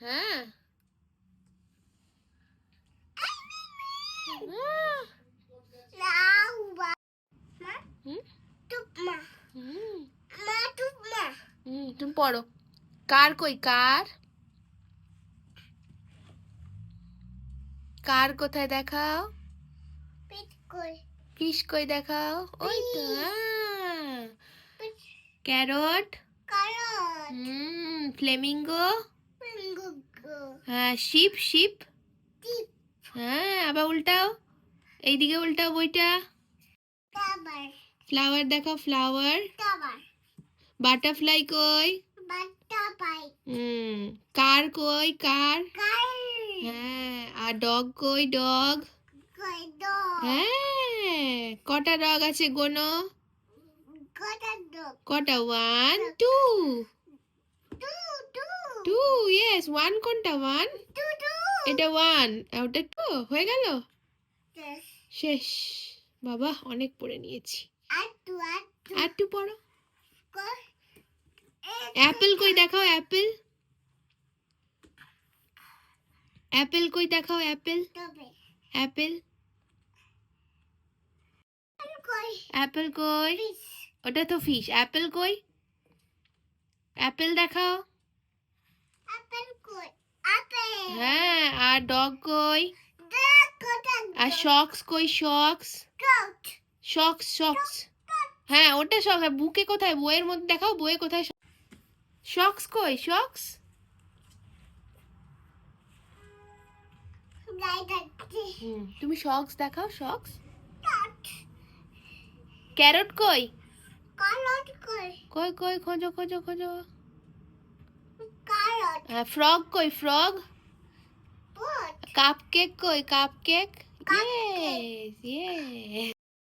হ্যাঁ। তুমি পড়ো। কার কই কার? কার কোথায় দেখাও? ফিশ কই দেখাও? ওই তো। ক্যারট। ফ্লেমিঙ্গো। হ্যাঁ শিপ শিপ। হ্যাঁ আবার উল্টাও, এইদিকে উল্টাও বইটা। ফ্লাওয়ার দেখাও ফ্লাওয়ার। বাটারফ্লাই কই? কার কই কার? হ্যাঁ আর ডগ কই ডগ? হ্যাঁ কটা ডগ আছে গোনো? কটা? 1 2 2 ইয়েস 1 কোনটা 1? এটা 1 ওটা 2 হয়ে গেল। শেষ বাবা অনেক পড়ে নিয়েছি। আর একটু পড়ো। অ্যাপেল কই দেখাও অ্যাপেল। অ্যাপেল কই দেখাও অ্যাপেল। অ্যাপেল অ্যাপেল কই? ওটা তো ফিশ। অ্যাপেল কই? অ্যাপেল দেখাও। হ্যাঁ আর ডগ কই? আর শক্স কই শক্স? শক্স শক্স। হ্যাঁ ওটা শক্স। বুকে কোথায়? বইয়ের মধ্যে দেখাও বইয়ে কোথায় শক্স কই শক্স? তুমি শক্স দেখাও শক্স। ক্যারট কই? কই কই খোঁজো খোঁজো খোঁজো। ফ্রগ কই ফ্রগ? কাপকেক কই কাপকেক? Yes yes.